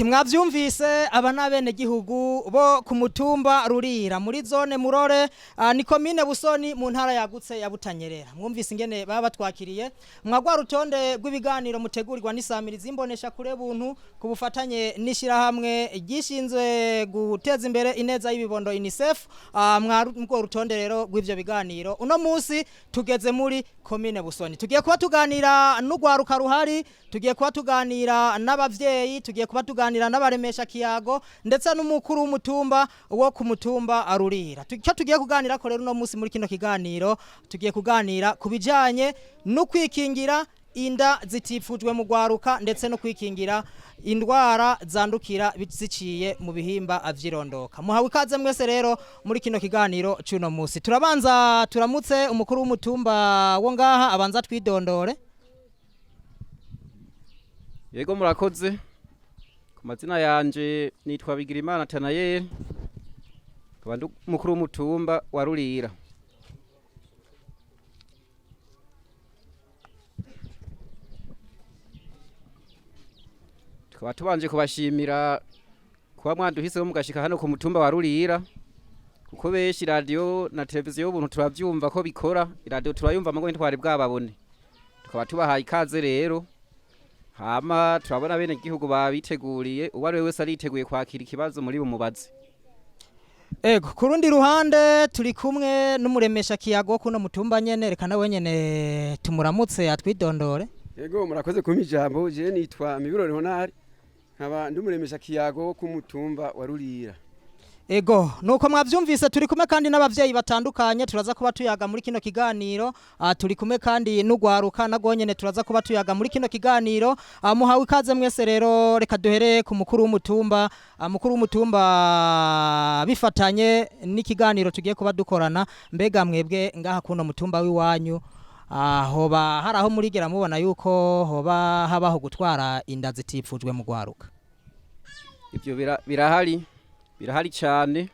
mwavyumvise aba nabene gihugu bo ku mutumba Rurira muri zone Murore ni komine Busoni mu ntara yagutse ya Butanyerera. Mwumvise ingene baba batwakiriye mwagwa rutonde rw'ibiganiro mutegurirwa n'isamirizi imbonesha kure buntu ku bufatanye n'ishira hamwe gishinzwe guteza imbere ineza y'ibibondo UNICEF. Mwagwa rutonde rero rw'ivyo biganiro uno munsi tugeze muri komine Busoni, tugiye kuba tuganira n'ugwaruka ruhari, tugiye kuba tuganira n'abavyeyi, tugiye kuba tuganira n'abaremesha kiyago ndetse n'umukuru w'umutumba wo ku mutumba Rurira. Cyo tugiye kuganira ko rero no munsi muri kino kiganiro tugiye kuganira kubijanye no kwikingira inda zitifujwe mu gwaruka ndetse no kwikingira indwara zandukira ziciye mu bihimba avyirondoka. Muhawe ikaze mwese rero muri kino kiganiro cyuno munsi. Turabanza turamutse umukuru w'umutumba wo ngaha abanza twidondore. Yego murakoze. Ku mazina yanje nitwa Bigirimana Tanayeli. Kabandu mukuru w'umutumba wa Rurira. Tukaba tubanje kubashimira kuba mwanduhise mugashika hano ku mutumba wa Rurira. Kuko beshi radio na televiziyo y'ubuntu turavyumva ko bikora. Radio turayumva mago ntwari bwababone. Tukaba tubahaye ikaze rero. Hama turabona bene gihugu babiteguriye uwari wese ariteguye kwakira ikibazo muri bumubaze. Ego kurundi ruhande turi kumwe n'umuremesha kiyago kuno mutumba nyene reka nawe nyene tumuramutse atwidondore. Ego murakoze kumpa ijambo je nitwa Mibirore Honari nkaba ndumuremesha kiyago ku mutumba wa Rurira. Ego nuko mwavyumvise turi kumwe kandi n'abavyeyi batandukanye turaza kuba tuyaga muri kino kiganiro turi kumwe kandi n'ugwaruka nagonyene turaza kuba tuyaga muri kino kiganiro muhawe ikaze mwese rero reka duhere ku mukuru w'umutumba mukuru w'umutumba bifatanye n'ikiganiro tugiye kuba dukorana mbega mwebwe ngaha kuno mutumba wiwanyu hoba haraho murigera mubona yuko hoba habaho gutwara inda zitifujwe mu gwaruka. Ivyo birahari cyane.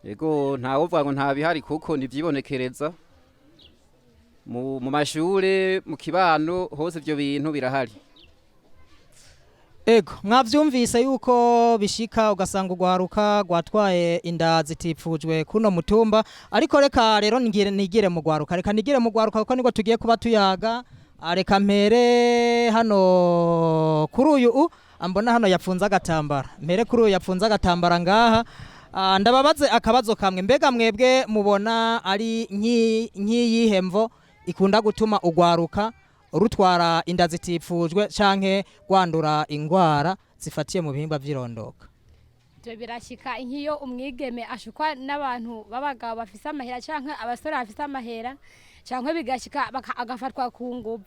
Yego ntawo vuga ngo nta bihari kuko nivyibonekereza mu mashure mu kibano hose ivyo bintu birahari. Ego mwavyumvise yuko bishika ugasanga ugwaruka gwatwaye inda zitifujwe kuno mutumba ariko reka rero nigire mu gwaruka reka nigire mu gwaruka kuko niko tugiye kuba tuyaga reka mpere hano kuri uyu ambona hano yapfunza agatambara mpere kuri uyu yapfunza agatambara ngaha ndababaze akabazo kamwe mbega mwebwe mubona ari nk'iyihemvo ikunda gutuma ugwaruka rutwara inda zitifujwe canke gwandura ingwara zifatiye mu bihimba vyirondoka. Byo birashika inkiyo umwigeme ashukwa n'abantu babagabo bafise amahera canke abasore bafise amahera canke bigashika agafatwa ku nguvu.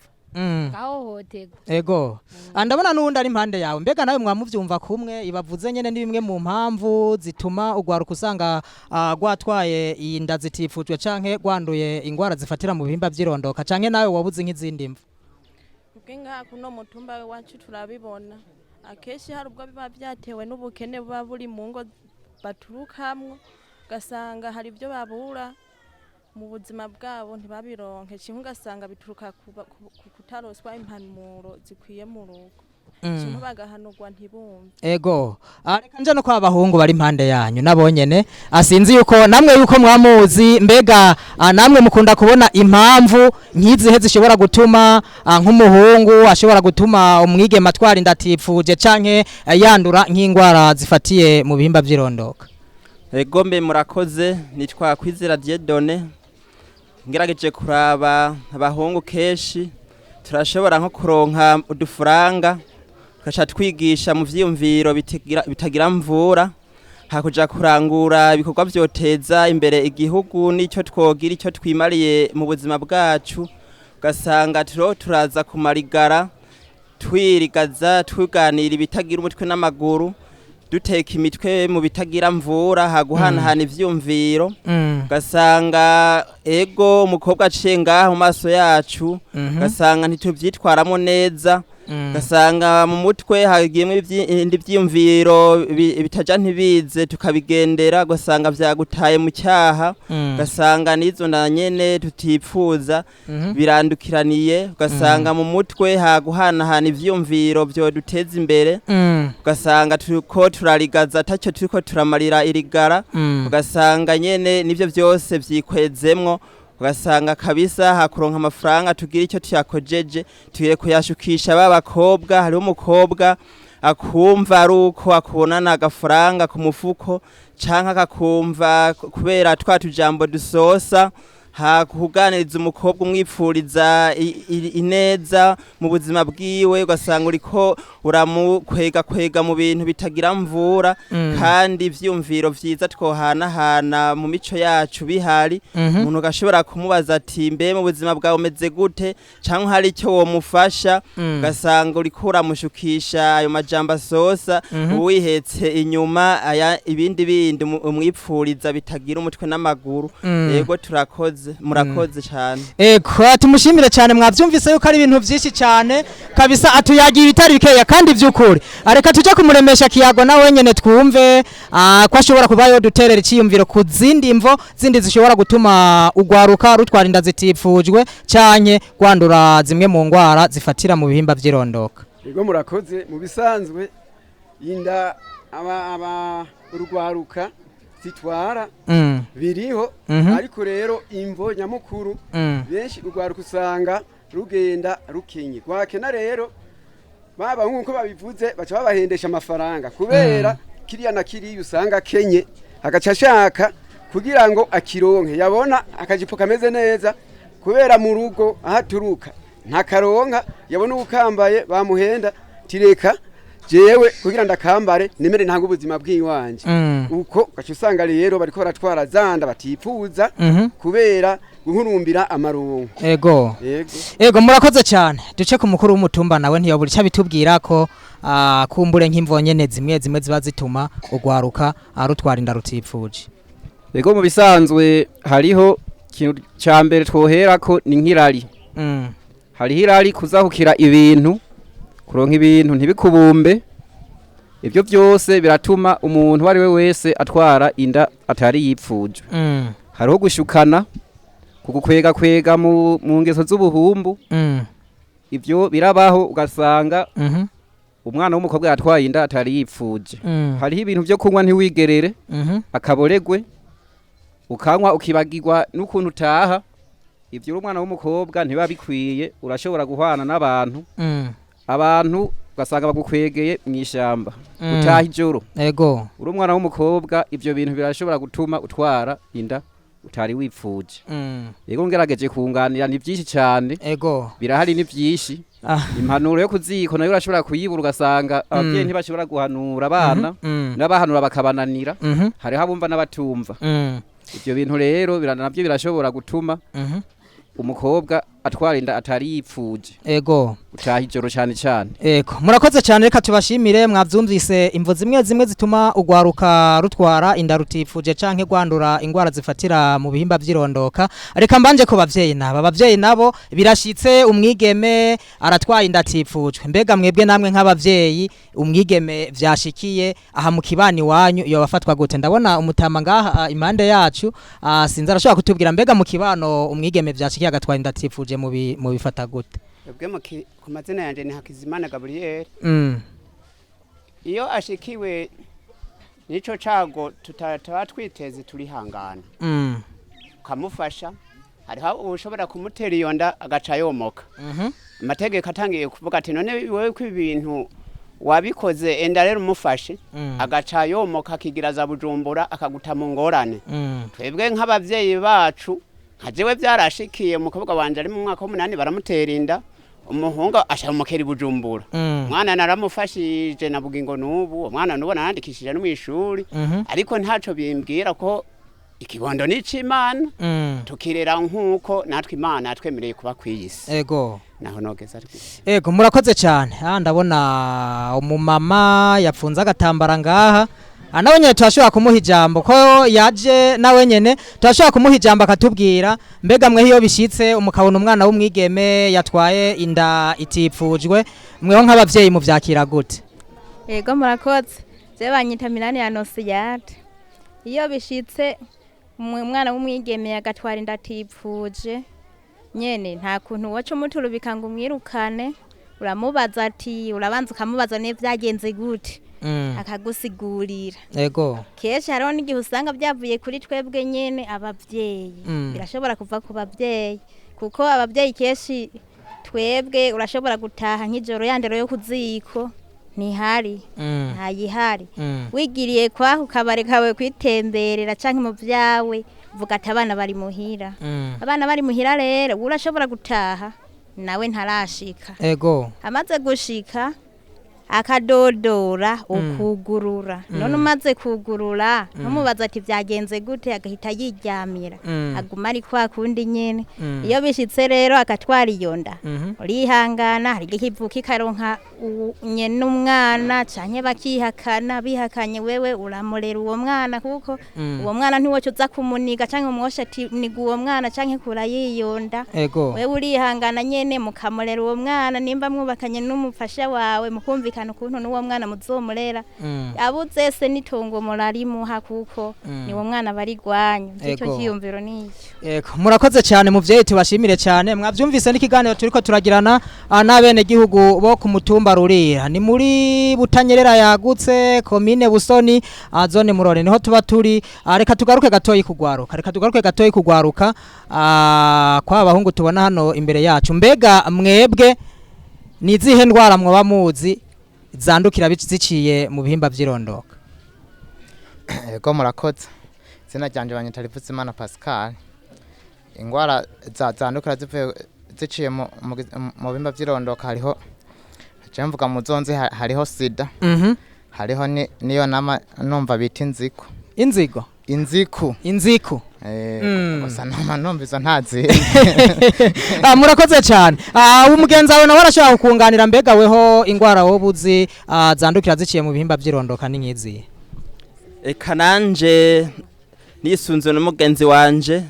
Gahohoterwa. Ego ndabona nundi ari impande yawe mbega nawe mwamuvyumva kumwe ibavuze nyene ni bimwe mu mpamvu zituma ugwaruka usanga gwatwaye inda zitifujwe canke gwanduye ingwara zifatira mu bihimba vyirondoka canke nawe wabuze nk'izindi mvu. Ubwenga kuno mutumba wacu turabibona akeshi hari ubwo biba byatewe n'ubukene buba buri mu ngo baturukamwo gasanga hari ibyo babura mu buzima bwabo ntibabironke kimwe ugasanga bituruka kutaroswa impanuro zikwiye mu rugo kimwe bagahanurwa ntibumve. Ego reka nje no kwa bahungu bari impande yanyu nabonyene asinzi yuko namwe yuko mwamuzi mbega namwe mukunda kubona impamvu nkizihe zishobora gutuma nk'umuhungu ashobora gutuma umwigeme atwara indatifuje canke yandura nk'ingwara zifatiye mu bihimba vyirondoka. Ego mbe murakoze nitwa Kwizera Dieudonné ngerageje kuraba abahungu keshi turashobora nko kuronka udufaranga kasha twigisha mu vyiyumviro bitagira mvura hakuja kurangura ibikorwa vyoteza imbere igihugu nico twogira ico twimariye mu buzima bwacu gasanga turaza kumarigara twirigaza tuganira ibitagira umutwe n'amaguru duteka imitwe mu bitagira mvura haguhanahana ivyumviro gasanga ego umukobwa acenga mu maso yacu gasanga ntituvyitwaramo neza ugasanga mu mutwe hagiyemo ibindi byiyumviro bitaja ntibize tukabigendera ugasanga vyagutaye mu cyaha ugasanga n'izo nda nyene tutipfuza birandukiraniye ugasanga mu mutwe haguhanahana ivyumviro byo duteza imbere ugasanga turiko turarigaza atacyo turiko turamarira irigara ugasanga nyene nivyo byose vyikwezemwo ugasanga kabisa hakuronka amafaranga tugira icyo tuyakojeje tugiye kuyashukisha babakobwa hariho umukobwa akumva ari uko akubonana agafaranga ku mufuko canke akakumva kubera twa tujambo dusosa hakuganiriza umukobwa umwipfuriza ineza mu buzima bwiwe ugasanga uriko uramukwega mu bintu bitagira mvura kandi ivyumviro vyiza twohanahana mu mico yacu bihari umuntu gashobora kumubaza ati mbe mu buzima bwawe umeze gute canke hari icyo womufasha ugasanga uriko uramushukisha ayo majambo asosa wihetse inyuma ibindi umwipfuriza bitagira umutwe n'amaguru yego turakoze murakoze cyane tumushimire cyane mwavyumvise yuko ari ibintu byinshi cyane kabisa atuyagiye ibitari bikeya kandi by'ukuri areka tuje kumuremesha kiyago nawe nyene twumve ko ashobora kubayo duterera iciyumviro ku zindi mvo zindi zishobora gutuma ugwaruka rutwara inda zitifujwe cyane kwandura zimwe mu ngwara zifatira mu bihimba by'irondoka yego murakoze mu bisanzwe inda aba urugwaruka zitwara biriho ariko rero imvo nyamukuru benshi urwaruka usanga rugenda rukenye gwakena rero baba nkuko babivuze baca babahendesha amafaranga kubera kiriya na kiriya usanga kenye agaca ashaka kugira ngo akironke yabona akajipo kameze neza kubera mu rugo ahaturuka nta karonka yabona ukambaye bamuhenda tireka jewe kugira ndakambare nemere ntanga ubuzima bw'iwanje uko gace usanga rero bariko baratwara zanda batipfuza kubera guhurumbira amarongo ego murakoze cyane duce ku mukuru w'umutumba nawe ntiyobura icyo bitubwira ko kumbure nk'imvo nyene zimwe ziba zituma ugwaruka arutwara inda rutipfuje ego mu bisanzwe hariho ikintu cya mbere twoherako ni nk'irari hariho irari kuzahukira ibintu kuronka ibintu ntibikubumbe ibyo byose biratuma umuntu wari we wese atwara inda atari yipfuje hariho gushukana kugukwega mu ngeso z'ubuhumbu ibyo birabaho ugasanga umwana w'umukobwa yatwaye inda atari yipfuje hariho ibintu byo kunywa ntiwigerere akaboregwe ukanywa ukibagirwa n'ukuntu utaha ibyo umwana w'umukobwa ntiba bikwiye urashobora guhana n'abantu abantu ugasanga bagukwegeye mu ishyamba utaha ijoro uri umwana w'umukobwa ibyo bintu birashobora gutuma utwara inda utari wipfuje yego ngerageje kunganira ni byinshi cyane birahari ni byinshi impanuro yo kuziko nayo urashobora kuyibura ugasanga ababyeyi ntibashobora guhanura abana n'abahanura bakabananira hariho abumva n'abatumva ibyo bintu rero nabyo birashobora gutuma umukobwa atwara inda atari yipfuje utaha ijoro cyane cyane murakoze cyane reka tubashimire mwavyumvise imvo zimwe zituma ugwaruka rutwara inda rutifuje canke gwandura ingwara zifatira mu bihimba by'irondoka reka mbanje ko abavyeyi nabo birashitse umwigeme aratwaye inda atifujwe mbega mwebwe namwe nk'abavyeyi umwigeme vyashikiye aha mu kibani wanyu iyo bafatwa gute ndabona umutama ngaha impande yacu sinzi arashobora kutubwira mbega mu kibano umwigeme vyashikiye agatwara inda atifuje mu bifata gute ubwe ku mazina yanje ni Hakizimana Gabriel iyo ashikiwe nico cago tutaba twiteze turihangana ukamufasha hariho ushobora kumutera iyo nda agaca yomoka amategeko atangiye kuvuga ati none wewe ko ibintu wabikoze enda rero umufashe agaca yomoka akigira za Bujumbura akaguta mu ngorane twebwe nk'abavyeyi bacu hajewe byarashikiye umukobwa wanje ari mu mwaka w'8 baramutera inda umuhungu ashamukera i Bujumbura mwana naramufashije na bugingo nubu mwana nubo nandikishije no mwishuri ariko ntaco bimbwira ko ikibondo ni c'Imana tukirera nkuko natwe Imana atwemereye kuba kwiyisi naho nogeza ariko murakoze cyane ndabona umumama yapfunza agatambara ngaha nawe nyene turashobora kumuha ijambo ko yaje nawe nyene turashobora kumuha ijambo akatubwira mbega mwe hiyo bishitse umukabona umwana w'umwigeme yatwaye inda itipfujwe mweho nk'abavyeyi muvyakira gute? Yego murakoze. Je banyita Milani ya Nosiyate. Iyo bishitse umwana w'umwigeme agatwara inda atipfuje nyene nta kuntu wacu muturubika ngo umwirukane, uramubaza ati urabanza ukamubaza n'ivyagenze gute. Akagusigurira. Yego. Kesha hariho n'igihe usanga byavuye kuri twebwe nyene abavyeyi. Birashobora kuva ku bavyeyi kuko abavyeyi keshi twebwe urashobora gutaha nk'ijoro yandero yo kuziko ntihari ntayihari wigiriye kwaho kabare kawe kwitemberera canke mu vyawe vuga ati abana bari muhira abana bari muhira rero urashobora gutaha nawe ntarashika. Ego. Amaze gushika akadodora ukugurura none umaze kugurura numubaza ati vyagenze gute agahita yiryamira aguma ari kwa kundi nyene iyo bishitse rero akatwara iyonda urihangana hari ikivuka ikaronka nyene umwana canke bakihakana bihakanye wewe uramurera uwo mwana kuko uwo mwana ntiwoco uza kumuniga canke umwosha ati niga uwo mwana canke kura yiyonda wewe urihangana nyene mukamurera uwo mwana nimba mwubakanye n'umufasha wawe mukumvikana ukuntu n'uwo mwana muzomurera abuze se nitongo murarimuha kuko ni uwo mwana bari gwanyu ico kiyumviro nico. Yego murakoze cyane muvyeyi tubashimire cyane mwavyumvise n'ikiganiro turiko turagirana n'abene gihugu bo ku mutumba Rurira ni muri Butanyerera yagutse komine Busoni zone Murore niho tuba turi. Reka tugaruke gatoyi kugwaruka kwa abahungu tubona hano imbere yacu mbega mwebwe nizihe ndwara mwoba muzi zandukira ziciye mu bihimba vy'irondoka? Yego murakoze. Zina ryanje banyita Rivuzimana Pascal. Ingwara zandukira ziciye mu bihimba vy'irondoka hariho mvuga muzonze hariho sida. Hariho niyo nama numva bita inziku. Inziku. Gusa numvise ntazi. Murakoze cyane. Umugenzi wawe nawe arashobora kukunganira mbega weho ingwara wobuzi zandukira ziciye mu bihimba by'irondoka ni nkizi? Eka nanje nisunze n'umugenzi wanje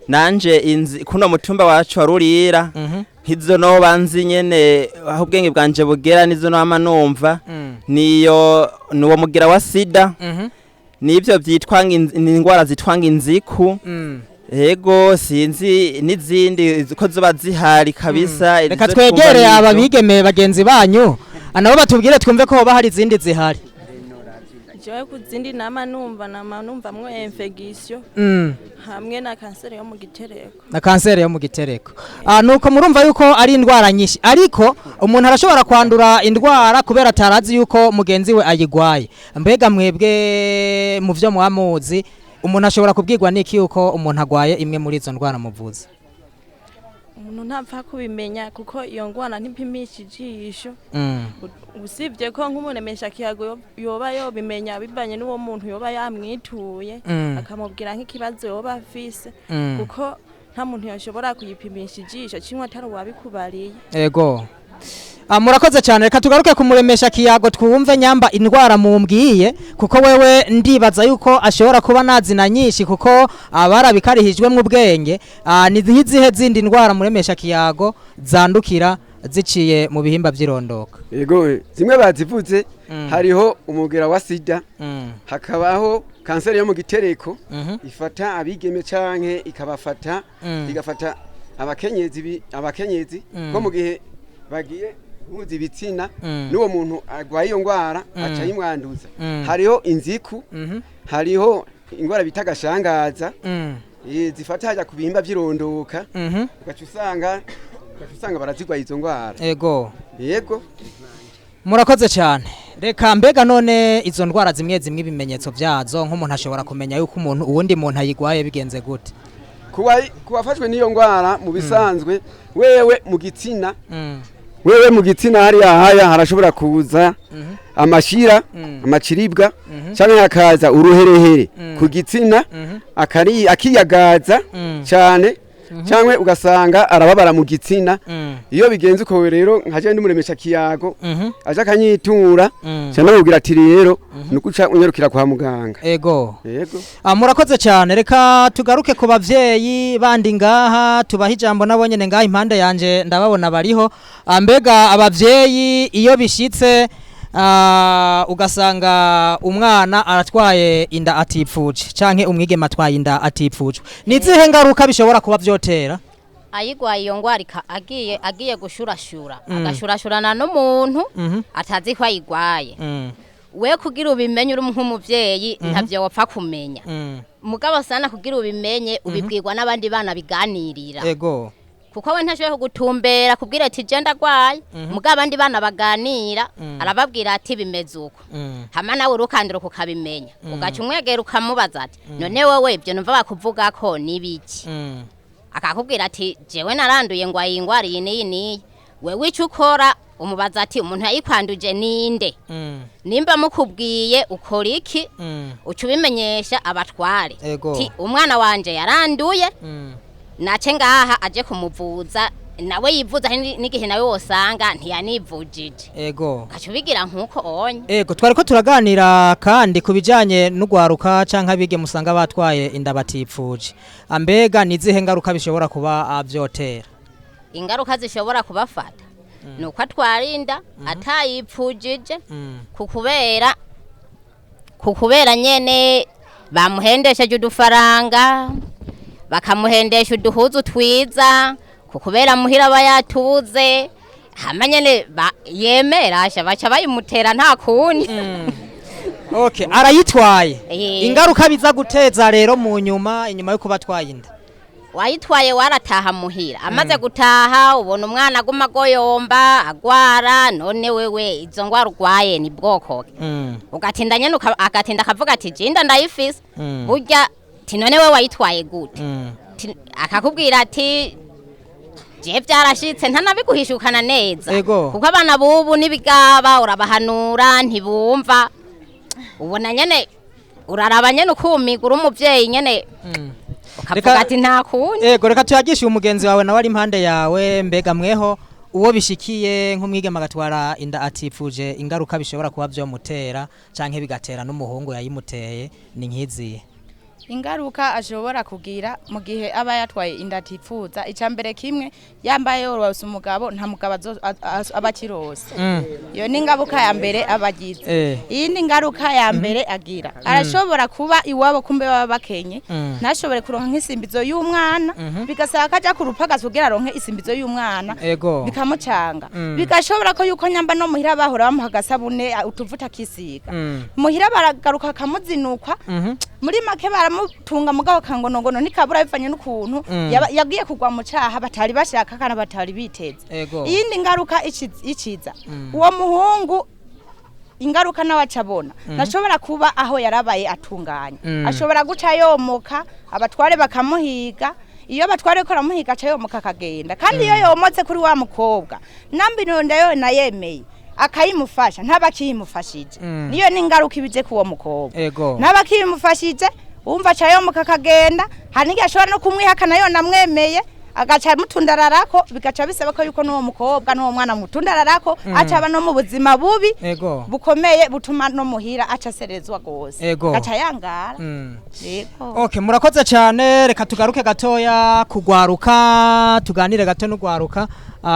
nanje kuno mutumba wacu wa Rurira hizo no banzi nyene aho ubwenge bwanje bugera nizo no amanumva niyo nuwo mugira wa sida nivyo byitwa ingwara zitwanga inziku. Yego sinzi n'izindi ko zoba zihari kabisa. Reka twegere ababigeme bagenzi banyu nabo batubwire twumve ko hoba hari izindi zihari. Jewe kuzindi nama numva mwo infection hamwe na kanseri yo mu gitereko. Nuko murumva yuko ari indwara nyinshi ariko umuntu arashobora kwandura indwara kubera atarazi yuko mugenzi we ayigwaye. Mbega mwebwe mu vyo mwamuzi umuntu ashobora kubwirwa niki yuko umuntu agwaye imwe muri izo ndwara muvuze? Umuntu ntapfa kubimenya kuko iyo ngwana ntipimisha ijisho. Usibye ko nk'umunemesha kiyago yoba yobimenya bibanye n'uwo muntu yoba yamwituye akamubwira nk'ikibazo yoba afise kuko nta muntu yashobora kuyipimisha ijisho kimwe atari wabikubariye. Yego. Murakoze cyane reka tugaruke kumuremesha kiyago twumve nyamba indwara mumbwiye kuko wewe ndibaza yuko ashobora kuba nazina nyinshi kuko abarabikarihijwe mu bwenge nizihe zindi ndwara muremesha kiyago zandukira ziciye mu bihimba by'irondoka? Yego zimwe bazivuze hariho umugera wa sida hakabaho kanseri yo mu gitereko ifata abigeme canke ikabafata igafata abakenyezi ko mu gihe bagiye guhuza ibitsina n'uwo muntu agwaye iyo ngwara aca yimwanduza. Hariho inziku hariho ingwara bita gashangaza zifata haja ku bihimba by'irondoka ugaca usanga barazigwaye izo ngwara. Yego murakoze cyane. Reka mbega none izo ndwara zimwe ibimenyetso vyazo nk'umuntu ashobora kumenya yuko uwundi muntu ayigwaye bigenze gute? Kuwafashwe n'iyo ngwara mu bisanzwe wewe mu gitsina hariya harashobora kuza amashira amaciribwa cyangwa hakaza uruherehere ku gitsina akiyagaza cyane cyangwa ugasanga arababara mu gitsina iyo bigenze uko rero nkaje ndi muremesha kiyago aje akanyitura cyane mubwira ati rero nukuca unyarukira kwa muganga. Ego murakoze cyane, reka tugaruke ku bavyeyi bandi ngaha tubaha ijambo nabo nyene ngaha impande yanje ndababona bariho. Mbega abavyeyi iyo bishitse ugasanga umwana aratwaye inda atipfuje canke umwigeme atwaye inda atipfuje, nizihe ngaruka bishobora kuba vyotera? Ayigwaye iyo ngwara agiye gushurashura agashurashurana n'umuntu atazi ko ayigwaye, we kugira ubimenye uri nk'umuvyeyi ntavyo wapfa kumenya, mugabo sana kugira ubimenye ubibwirwa n'abandi bana biganirira. Ego kuko we ntashoboye kugutumbera kubwira ati je ndagwaye, mugabo abandi bana baganira arababwira ati bimeze uko, hama nawe urukandira kukabimenya ugaca umwegera ukamubaza ati none wewe ibyo numva bakuvuga ko nibiki, akakubwira ati jewe naranduye ngo ayingwara iyi niyi niyi, wewe icyo ukora umubaza ati umuntu yayikwanduje ninde, nimba mukubwiye ukora iki uca ubimenyesha abatware ti umwana wanje yaranduye nace ngaha aje kumuvuza, nawe yivuza n'igihe nawe wosanga ntiyanivujije. Ego gacu bigira nkuko onye. Ego twari ko turaganira kandi kubijanye n'ugwaruka canke abige musanga batwaye inda batipfuje, ambega nizihe ngaruka bishobora kuba vyotera? Ingaruka zishobora kubafata nuko atwarinda atayipfujije kukubera nyene bamuhendesheje udufaranga bakamuhendesha uduhuzu twiza kukubera muhira bayatuze hama nyene yemera baca bayimutera nta kundi. Okay, arayitwaye ingaruka biza guteza rero mu nyuma inyuma yo kuba twayinda wayitwaye warataha muhira amaze gutaha ubona umwana aguma goyomba agwara, none wewe izo ngwara urwaye ni bwoko ugatinda nyene agatinda akavuga ati jinda ndayifise burya ti none wewe wayitwaye gute, akakubwira ati je byarashitse ntanabiguhishukana neza kuko abana bubu nibigaba urabahanura ntibumva, ubona nyene uraraba nyene ukumigura umuvyeyi nyene ukavuga ati nta kundi. Ego reka tuyagishe umugenzi wawe nawe ari impande yawe, mbega mweho uwo bishikiye nk'umwigeme agatwara inda atipfuje ingaruka bishobora kuba vyomutera canke bigatera n'umuhungu yayimuteye ni nkiziye? Ingaruka ashobora kugira mu gihe aba yatwaye inda atipfuza, icambere kimwe yambaye yorose umugabo nta mugabo abakirose, iyo ni ingaruka ya mbere abagize. Iyi ni ingaruka ya mbere agira arashobora kuba iwabo kumbe baba bakenye ntashobore kuronka nk'isimbizo y'umwana, bigasaba kaja ku rupagazo kugira aronke isimbizo y'umwana bikamucanga, bigashobora ko yuko nyamba no muhira bahora bamuha gasabune utuvuta kisiga muhira baragaruka kamuzinukwa muri make mutunga mugabo kangonogono nikabura bivanye n'ukuntu yagiye kugwa mu caha batari bashaka kana batari biteze. Iyindi ngaruka iciza uwo muhungu ingaruka nawacabona nashobora kuba aho yarabaye atunganya ashobora guca yomoka abatware bakamuhiga, iyo batware ko ramuhiga ca yomoka kagenda, kandi iyo yomotse kuri wa mukobwa nambi nonda yo nayemeye akayimufasha ntabakiyimufashije niyo ni ingaruka ibije kuwo mukobwa ntabakiyimufashije umva cayo mukakagenda hanige ashobora no kumwihakana yo namwemeye agaca mutundararako bigaca bisaba ko yuko no mukobwa no mwana mutundararako acaba no mu buzima bubi bukomeye butuma no muhira aca serezwa gose gaca yangara. Okay, murakoze cyane, reka tugaruke gatoya kugwaruka tuganire gato n'ugwaruka.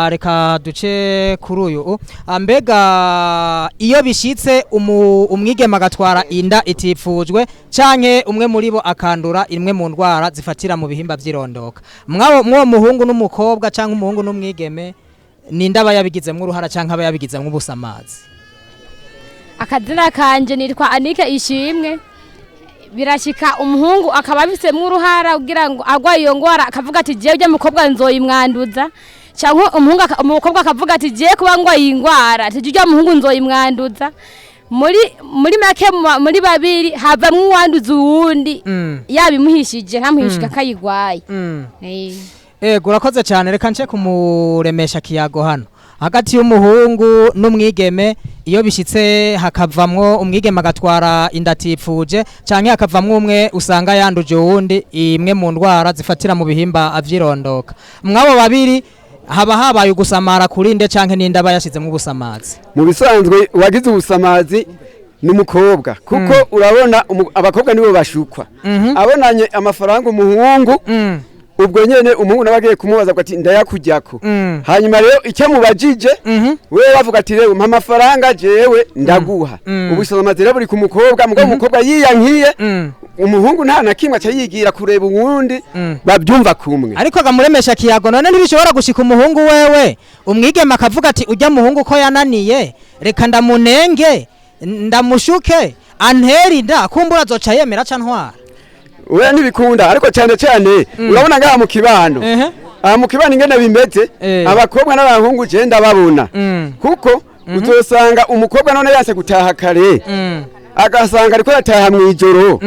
Reka duce kuri uyu mbega iyo bishitse umwigeme agatwara inda itifujwe canke umwe muri bo akandura imwe mu ndwara zifatira mu bihimba vyirondoka, mwo muhungu n'umukobwa canke umuhungu n'umwigeme ninda bayabigizemwe uruhara canke abayabigizemwe ubusamazi? Akazina kanje nitwa Anike Ishimwe. Birashika umuhungu akaba abisemwe uruhara kugira ngo agwa iyo ngwara akavuga ati je mukobwa nzoyimwanduza, cyangwa umukobwa akavuga ati je kuba ngwa yingwara ati je umuhungu nzoyimwanduza. muri make muri babiri havamwe uwanduza uwundi yabimuhishije ntamuhishika kayigwaye. Ego urakoze cyane, reka nce kumuremesha kiyago hano. hagati y'umuhungu n'umwigeme iyo bishitse hakavamwo umwigeme agatwara inda atifuje canke hakavamwo umwe usanga yanduje uwundi imwe mu ndwara zifatira mu bihimba avyirondoka mwabo babiri haba habaye ugusamara kurinde canke n'inda bayashizemo ubusamazi mu bisanzwe wagize ubusamazi n'umukobwa kuko urabona abakobwa nibo bashukwa abonanye amafaranga umuhungu ubwo nyene umuhungu nabagiye kumubaza ati ndayakujyako hanyuma rero icyo mubajije wewe bavuga ati rero mpa amafaranga jewe ndaguha ubusamazi rero buri ku mukobwa mugabo umukobwa yiyankiye umuhungu nta na kimwe acayigira kureba uwundi babyumva kumwe ariko agamuremesha kiyago none ntibishobora gushika umuhungu wewe umwigeme akavuga ati ujya muhungu ko yananiye reka ndamunenge ndamushuke anterinda kumbura azoca yemera ca ntwara we ntibikunda ariko cyane cyane urabona ngaha mu kibano mu kibano ingene bimeze abakobwa n'abahungu je ndababona kuko uzosanga umukobwa none yase gutaha kare agasanga ariko yataha mu ijoro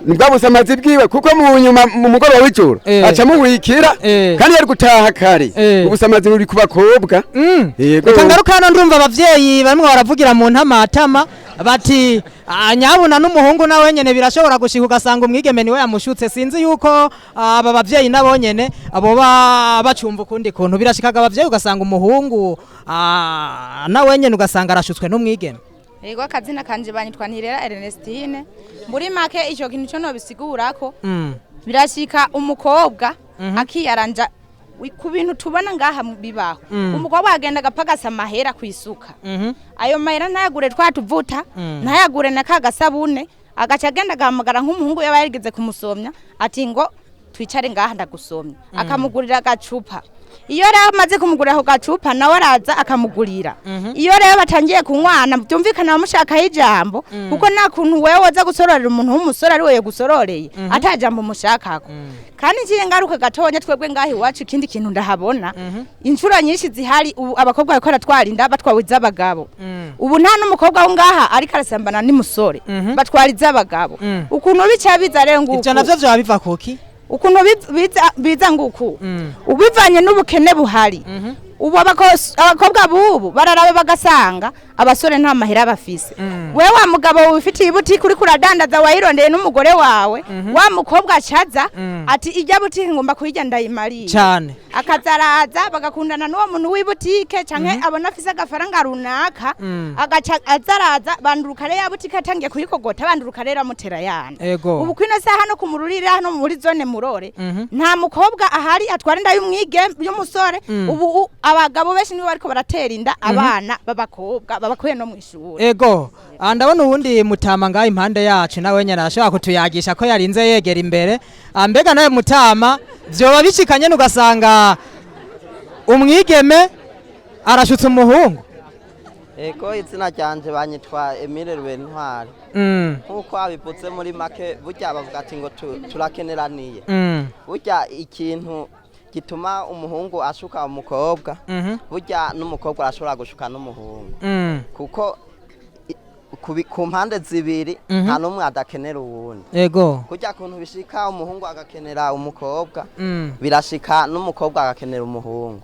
nibwa busamazi bwiwe kuko mu nyuma mu mugoroba w'ijoro aca muwikira kandi yari gutaha kare ubusamazi buri ku bakobwa yego kangarukano ndumva abavyeyi bamwe baravugira mu ntamatama bati nyabuna n'umuhungu nawe nyene birashobora gushika ugasanga umwigeme niwe yamushutse sinzi yuko aba bavyeyi nabo nyene abo bacumva ukundi kuntu birashikaga abavyeyi ugasanga umuhungu nawe nyene ugasanga arashutswe n'umwigeme Ego akazina kanje banyitwa Ntirera Ernestine muri make ico kintu cyo no bisigurako birashika umukobwa akiyaranja ku bintu tubona ngaha bibaho umukobwa agenda agapagasa amahera kwisuka ayo mahera ntayagure twatuvuta ntayagure na kagasabune agaca agenda agahamagara nk'umuhungu yaba yarigeze kumusomya ati ngo twicare ngaha ndagusomya akamugurira agacupa iyo rero amaze kumugurira ako gacupa nawe araza akamugurira iyo rero batangiye kunywana byumvikana bamushakaho ijambo kuko nta kuntu wewe waza gusororera umuntu w'umusore ari we gusororeye atajambo mushakako kandi ngiye ngaruka gatonya twebwe ngahi iwacu ikindi kintu ndahabona inshuro nyinshi zihari abakobwa bakora twarinda batwawiza abagabo ubu nta n'umukobwa wo ngaha ariko arasambana n'umusore batwariza abagabo ukuntu bica biza rero nguko ivyo navyo vyo biva kuki ukuntu biza nguku ubivanye n'ubukene buhari ubu abakobwa bubu bararabe bagasanga abasore nta mahera bafise wewe wa mugabo wifitiye ibutiki uri kuradandaza wayirondeye n'umugore wawe wa mukobwa acaza ati ijya butiki ngomba kuyijya ndayimariye cyane akazaraza bagakundana n'uwo muntu w'ibutike canke abona afise agafaranga runaka agaca azaraza banduruka rero ya butike atangiye kuyikogota banduruka rero amutera yana ubu kwino saha hano kumururira hano muri zone Murore nta mukobwa ahari atwara inda y'umusore ubu abagabo benshi nibo bariko baratera inda abana babakobwa babakuye no mwishuri ego ndabona ubundi mutama ngaho impande yacu nawe nyene arashobora kutuyagisha ko yarinze yegera imbere mbega nawe mutama vyoba bishikanye nugasanga umwigeme arashutse umuhungu ego izina ryanje banyitwa Emile Rwentwari nkuko abiputse muri make burya bavuga ati ngo turakeneraniye burya ikintu gituma umuhungu ashuka umukobwa burya n'umukobwa arashobora gushuka n'umuhungu kuko ku mpande zibiri nta n'umwe adakenera uwundi yego kurya kuntu bishika umuhungu agakenera umukobwa birashika n'umukobwa agakenera umuhungu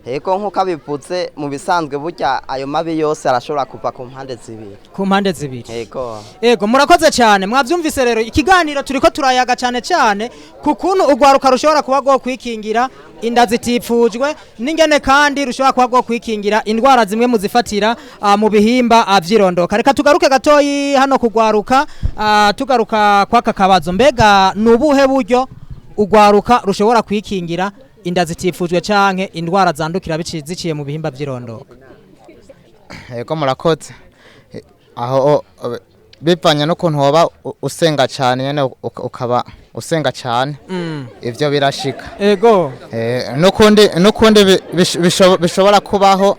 Ego nkuko abiputse mu bisanzwe burya ayo mabi yose arashobora kuva ku mpande zibiri. Ku mpande zibiri. Ego murakoze cyane. Mwavyumvise rero ikiganiro turiko turayaga cyane cyane kukuntu ugwaruka rushobora kuba go kwikingira inda zitifujwe n'ingene kandi rushobora kuba go kwikingira indwara zimwe muzifatira mu bihimba avyirondoka. Reka tugaruke gatoyi hano kugwaruka tugaruka kwaka kabazo mbega nubuhe buryo ugwaruka rushobora kwikingira inda zitifujwe canke indwara zandukira ziciye mu bihimba vyirondoka. Yego murakoze. Aho bipanye no kuntu woba usenga cyane nyene ukaba usenga cyane ivyo birashika. Ego nukundi bishobora kubaho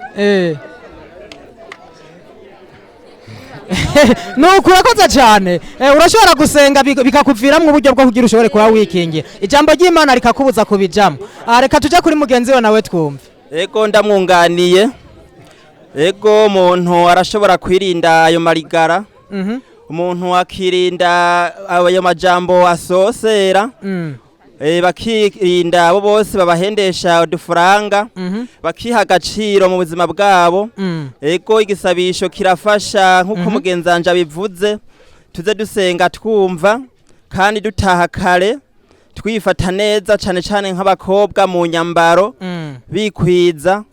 Nukurakoze cyane urashobora gusenga bikakuviramwe uburyo bwo kugira ushobore kuba wikingira ijambo ry'Imana rikakubuza kubijamo reka tujya kuri mugenzi we nawe twumve. Ego ndamwunganiye ego umuntu arashobora kwirinda ayo marigara umuntu akirinda ayo majambo asosera bakirinda abo bose babahendesha udufaranga bakiha agaciro mu buzima bwabo. Ego igisabisho kirafasha nk'uko mugenzanje abivuze, tuze dusenga twumva kandi dutaha kare twifata neza cyane cyane nk'abakobwa mu nyambaro bikwiza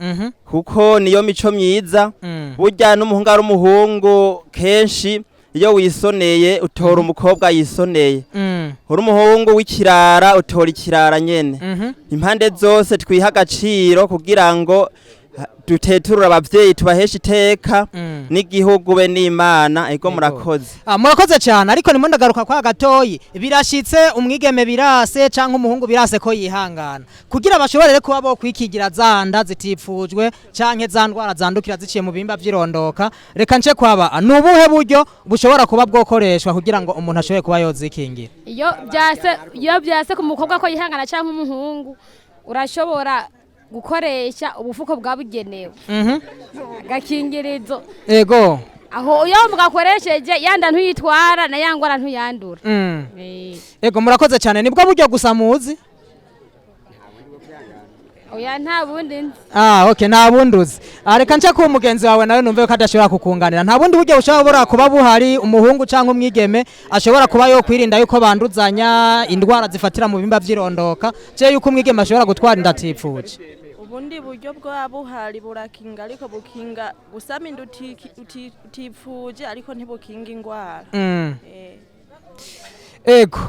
kuko niyo mico myiza. Burya n'umuhungu ari umuhungu kenshi iyo wisoneye utora umukobwa yisoneye, uri umuhungu w'ikirara utora ikirara nyene. Impande zose twiha agaciro kugira ngo duteturura abavyeyi tubahesha iteka n'igihugu be n'Imana. Ego murakoze. Murakoze cyane, ariko nimwe ndagaruka kwa gatoyi, birashitse umwigeme birase canke umuhungu birase ko yihangana kugira bashobore kuba bo kwikigira zanda zitifujwe canke za ndwara zandukira ziciye mu bihimba vyirondoka. Reka nce kwaba nubuhe buryo bushobora kuba bwokoreshwa kugira ngo umuntu ashobore kuba yozikingira? Iyo byase ku mukobwa ko yihangana canke umuhungu, urashobora gukoresha ubufuko bwabugenewe gakingirizo. Ego aho iyo mugakoresheje yanda ntuyitwara na yangwara ntuyandura. Ego murakoze cyane, nibwo buryo gusa muzi? Oya nta bundi. Okay, nta bundi uzi. Reka nce ku mugenzi wawe nawe numve ko adashobora kukunganira. Nta bundi buryo bushobora kuba buhari umuhungu canke umwigeme ashobora kuba yo kwirinda yuko banduzanya indwara zifatira mu bihimba vyirondoka, je yuko umwigeme ashobora gutwara inda atifuje? Ubundi buryo bwa buhari burakinga, ariko bukinga gusama inda utifuje ariko ntibukinga ingwara. Ego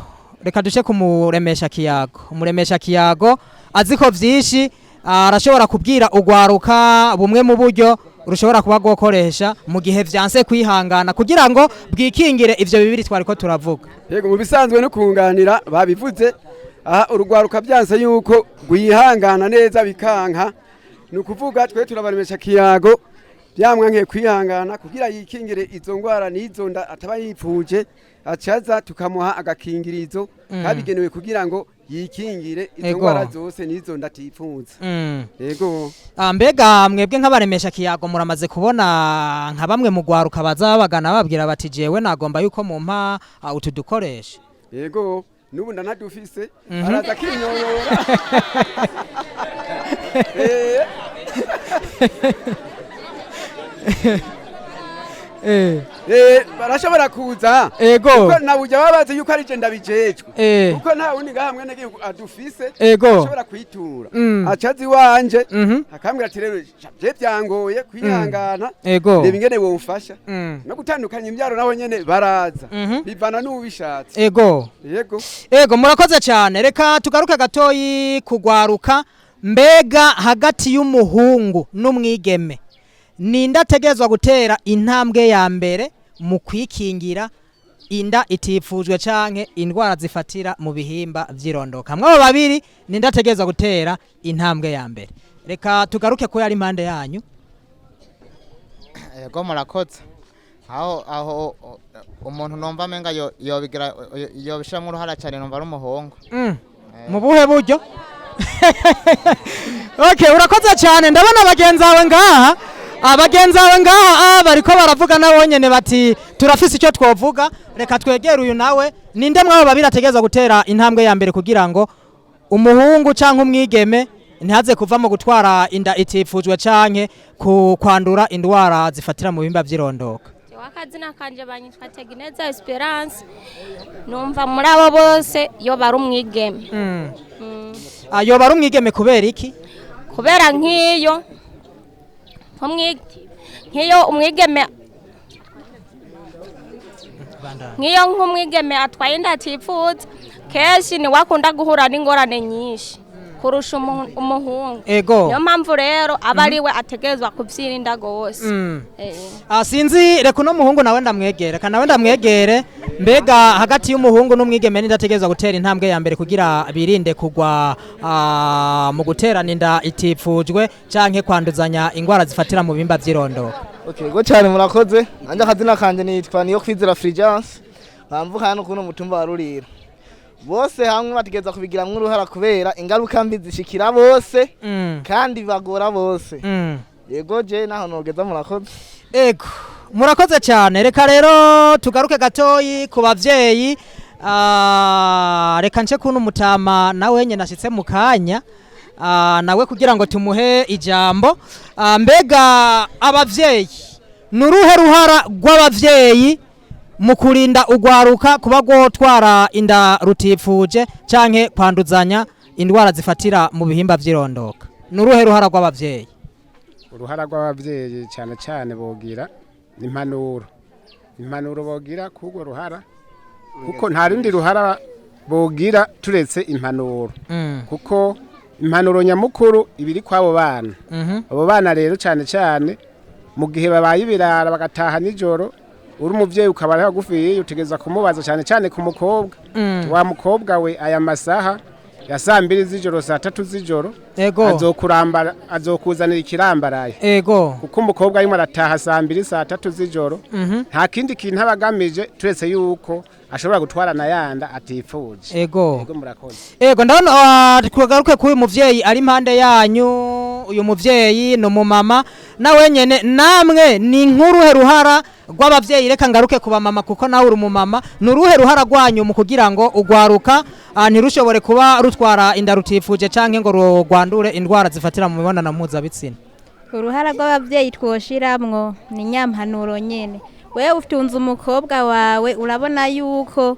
reka duce kumuremesha kiyago. Umuremesha kiyago aziko vyinshi, arashobora kubwira ugwaruka bumwe mu buryo urushobora kuba gukoresha mu gihe vyanse kwihangana kugira ngo bwikingire ivyo bibiri twariko turavuga. Yego mu bisanzwe no kunganira babivuze, urugwaruka byanse yuko gwihangana neza bikanka, nukuvuga twe turabaremesha kiyago byamwanke kwihangana kugira yikingire izo ngwara n'izo nda ataba yipfuje, acaza tukamuha agakingirizo kabigenewe kugira ngo yikingire izo ngwara zose n'izo ndatipfuza. Yego mbega mwebwe nk'abaremesha kiyago muramaze kubona nka bamwe mu gwaruka bazabagana babwira bati jewe nagomba yuko mumpa utudukoresha? Yego nubu ndanadufise araza kinyorora. Barashobora kuza kuko nabujya babaze yuko ari je ndabijejwe kuko nta wundi ngahamwe nege adufise ashobora kwitura acazi wanje akambwira ati rero je byangoye kwihangana reba ingene womfasha no gutandukanya imbyaro naho nyene baraza bivana n'ubishatse. Ego murakoze cyane, reka tugaruke gatoyi kugwaruka. Mbega hagati y'umuhungu n'umwigeme ninda tegezwa gutera intambwe ya mbere mu kwikingira inda itifujwe canke indwara zifatira mu bihimba vyirondoka? Mwabo babiri ninda tegezwa gutera intambwe ya mbere? Reka tugaruke ko yari impande yanyu. Yego murakoze. Aho umuntu nomba menga yobigira yobishira uruhara cyane nomba ari umuhungu. Mu buhe buryo? Okay, urakoze cyane. Ndabona bagenzi bawe ngaha, bariko baravuga nabo nyene bati turafise icyo twovuga. Reka twegere uyu nawe. Ninde mwabo babiri ategeza gutera intambwe ya mbere kugira ngo umuhungu canke umwigeme ntihaze kuva mu gutwara inda itifujwe canke kwandura indwara zifatira mu bihimba vyirondoka? Wakazina kanje banyitwa Tegineza Esperance, numva muri abo bose yo bari umwigeme. Yo bari umwigeme kubera iki? Kubera nk'iyo umwigeme nk'umwigeme atwaye inda atifuza kenshi ni wakunda guhura n'ingorane nyinshi kurusha umuhungu. Niyo mpamvu rero aba ariwe ategezwa kuvyirinda gose. Sinzi reka no muhungu nawe ndamwegere. Mbega hagati y'umuhungu n'umwigeme nindategezwa gutera intambwe ya mbere kugira birinde kugwa mu guterana inda itifujwe canke kwanduzanya ingwara zifatira mu bihimba vyirondoka? Go cyane murakoze. Anje akazina kanje nitwa niyo kwizera Fulgence, nkamvuka hano kuno mutumba wa Rurira. Bose hamwe bategeza kubigira uruhara kubera ingaruka mbi zishikira bose kandi bagora bose. Yego je naho nogeza murakoze. Ego murakoze cyane. Reka rero tugaruke gatoyi ku bavyeyi. reka nce kuno mutama nawe nyene ashitse mu kanya nawe kugira ngo tumuhe ijambo. Mbega abavyeyi nuruhe ruhara rw'abavyeyi mu kurinda ugwaruka kuba gutwara inda rutifuje canke kwanduzanya indwara zifatira mu bihimba vy'irondoka? Nuruhe ruhara rw'abavyeyi? Uruhara rw'abavyeyi cyane cyane bogira impanuro bogira kugo ruhara, kuko nta rindi ruhara bogira turetse impanuro. Kuko impanuro nyamukuru ibiri kwabo bana. Abo bana rero cyane cyane mu gihe babaye ibirara bagataha nijoro, uri umuvyeyi ukaba hagufi utegeza kumubaza cyane cyane ku mukobwa. Wa mukobwa we aya masaha ya 2 z'ijoro 3 z'ijoro azokurambara azokuzanira ikirambaraye. Kuko umukobwa arimo arataha 2 3 z'ijoro nta kindi kintu abagamije turetse yuko ashobora gutwarana yanda atifuje. Murakoze. Ndabona twagaruke kuri muvyeyi ari impande yanyu. Uyu muvyeyi no mumama nawe nyene namwe ni nkuruhe ruhara rw'abavyeyi? Reka ngaruke kuba mama kuko nawe uri umumama. Nuruhe ruhara rwanyu mu kugira ngo ugwaruka ntirushobore kuba rutwara inda rutifuje canke ngo rwandure indwara zifatira mu mibonano mpuzabitsina? Uruhara rw'abavyeyi twoshiramwo ni nyampanuro nyene. Wewe utunze umukobwa wawe urabona yuko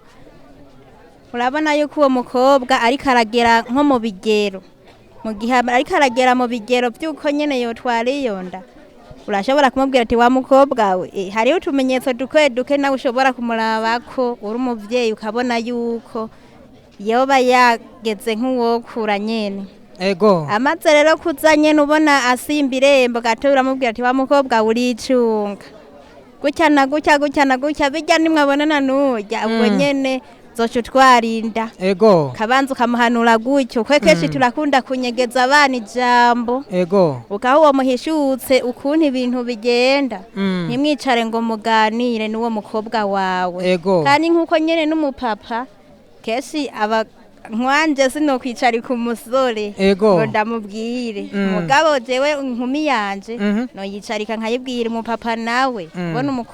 uwo mukobwa ariko aragera nko mu bigero, mu gihe ariko aragera mu bigero by'uko nyene yotwara iyo nda, urashobora kumubwira ati wa mukobwa we hariho utumenyetso duke nawe ushobora kumurabako uri umuvyeyi ukabona yuko yoba yageze nk'uwokura nyene. Amaze rero kuza nyene ubona asimba irembo gato uramubwira ati wa mukobwa uricunga gutya na gutya bijya nimwabonana n'urya ubwo nyene zoca utwarinda. Kabanza ukamuhanura gutyo kwe kenshi turakunda kunyegeza abana ijambo ukaho uwo muhishutse ukuntu ibintu bigenda ntimwicare ngo muganire n'uwo mukobwa wawe. Kandi nk'uko nyene n'umupapa kenshi aba nkwanje sinokwicara ku musore ngo ndamubwire mugabo jewe inkumi yanje no yicarika nkayibwira umupapa nawe ubona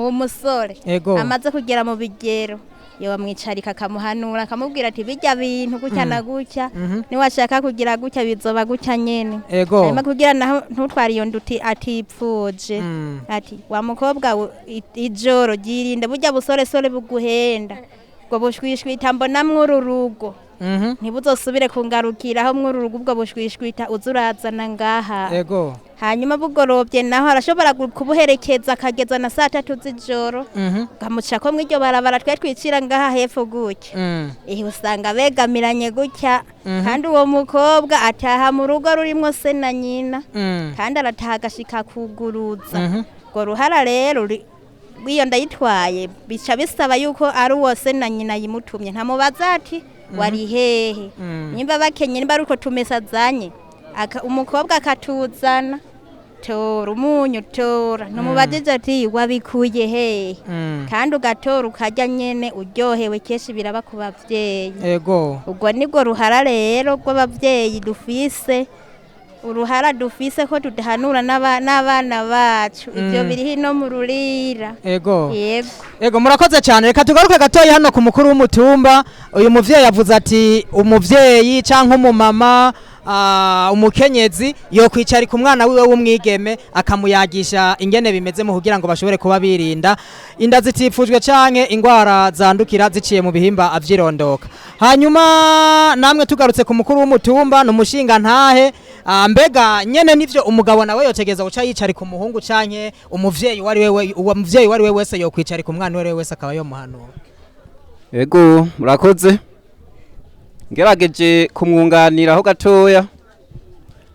umusore amaze kugera mu bigero yo bamwicarika akamuhanura akamubwira ati bijya bintu gutya na gutya niwashaka kugira gutya bizoba gutya nyene. Hanyuma kugira naho ntutwara iyo nduti atipfuje ati wa mukobwa ijoro girinde burya busore buguhenda ngo bushwishwita mbona mw'ururugo ntibuzosubire kungarukiraho mw'ururugo ubwo bushwishwita uzurazana ngaha. Hanyuma bugorobye naho arashobora kubuherekeza akageza na 3 z'ijoro kamucako mw'iryo barabara twe twicira ngaha hepfo gutya usanga begamiranye gutya kandi uwo mukobwa ataha mu rugo rurimo se na nyina kandi arataha agashika kuguruza. Ngo ruhara rero iyo ndayitwaye bica bisaba yuko ari uwo se na nyina yimutumye ntamubaza ati wari hehe nimba bakenye nimba ruko tumesazanye umukobwa akatuzana tora umunyu tora numubajije ati wabikuye hehe kandi ugatora ukarya nyene uryohewe keshi biraba ku bavyeyi. Ubwo nibwo ruhara rero rw'abavyeyi dufise uruhara dufise ko tudahanura n'abana bacu ivyo biri hino mu rurira. Murakoze cyane. Reka tugaruke gatoyi hano ku mukuru w'umutumba. Uyu muvyeyi yavuze ati umuvyeyi canke umumama umukenyezi yo kwicarika umwana wiwe w'umwigeme akamuyagisha ingene bimeze mu kugira ngo bashobore kuba birinda inda zitifujwe canke ingwara zandukira ziciye mu bihimba avyirondoka. Hanyuma namwe tugarutse ku mukuru w'umutumba n'umushinga ntahe mbega nyene nivyo umugabo nawe yotegeza guca yicarika umuhungu canke umuvyeyi wari we wese yo kwicarika umwana wari wese akaba yo muhanura? Murakoze. Ngerageje kumwunganiraho gatoya.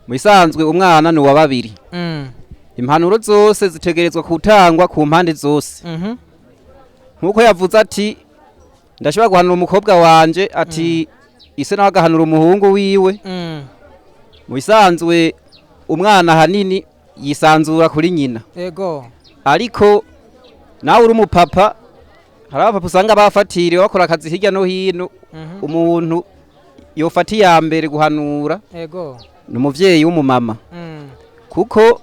Mu isanzwe umwana ni wa babiri. Impanuro zose zitegerezwa kutangwa ku mpande zose. Nkuko yavuze ati ndashobora guhanura umukobwa wanje ati ise nawe agahanura umuhungu wiwe. Mu isanzwe umwana hanini yisanzura kuri nyina. Ariko nawe uri umupapa hari abapapa usanga bafatiriwe bakora akazi hirya no hino umuntu yofati ya mbere guhanura n'umuvyeyi w'umumama kuko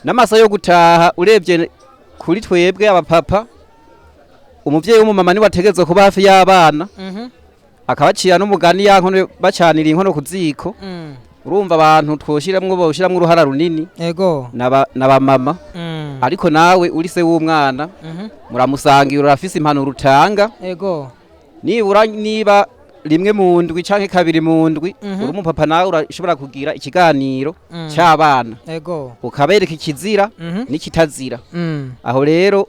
n'amasa yo gutaha urebye kuri twebwe abapapa umuvyeyi w'umumama ni wategezwe kuba hafi y'abana akabacira n'umugani yankono bacanira inkono ku ziko urumva abantu twoshiramwo boshiramwo uruhara runini ego naba mama ariko nawe uri se w'umwana muramusangira urafise impanuro utanga ego niba rimwe mu ndwi canke kabiri mu ndwi uri umupapa nawe urashobora kugira ikiganiro cy'abana ego ukabereka ikizira n'ikitazira aho rero